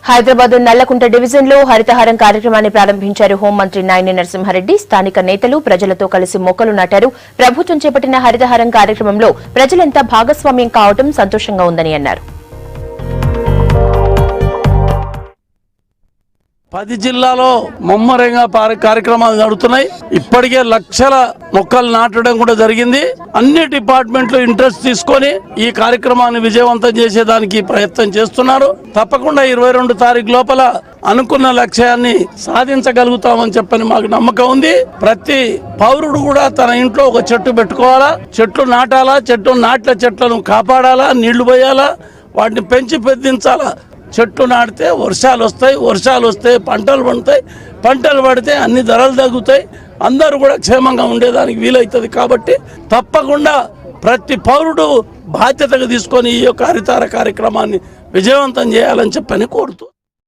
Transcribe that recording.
Hyderabad Nallakunta division లో హరితహారం కార్యక్రమాన్ని ప్రారంభించారు హోంమంత్రి నాయిని నరసింహారెడ్డి. స్థానిక నేతలు ప్రజలతో కలిసి మొక్కలు నాటారు. ప్రభుత్వం చేపట్టిన హరితహారం కార్యక్రమంలో ప్రజలంతా భాగస్వామ్యం కావడం సంతోషంగా ఉందని అన్నారు. 10 జిల్లాలో ముమ్మరంగా కార్యక్రమాలు జరుగుతున్నాయి. ఇప్పటికే లక్షల మొక్కలు నాటడం కూడా జరిగింది. అన్ని డిపార్ట్మెంట్లు ఇంట్రెస్ట్ తీసుకొని ఈ కార్యక్రమాన్ని విజయవంతం చేసేదానికి ప్రయత్నం చేస్తున్నారు. తప్పకుండా 22 తారీఖు లోపల అనుకున్న లక్ష్యాన్ని సాధించగలుగుతామని చెప్పని మాకు నమ్మకం ఉంది. ప్రతి పౌరుడు కూడా తన ఇంట్లో ఒక చెట్టు పెట్టుకోవాలా, చెట్లు నాటాలా, చెట్లను కాపాడాలా, నీళ్లు పోయాలా, వాటిని పెంచి పెద్దించాలా. చెట్లు నాటితే వర్షాలు వస్తాయి, పంటలు పండుతాయి, పంటలు పడితే అన్ని ధరలు తగ్గుతాయి, అందరూ కూడా క్షేమంగా ఉండేదానికి వీలవుతుంది. కాబట్టి తప్పకుండా ప్రతి పౌరుడు బాధ్యతగా తీసుకొని ఈ యొక్క హరితహార కార్యక్రమాన్ని విజయవంతం చేయాలని చెప్పని కోరుతూ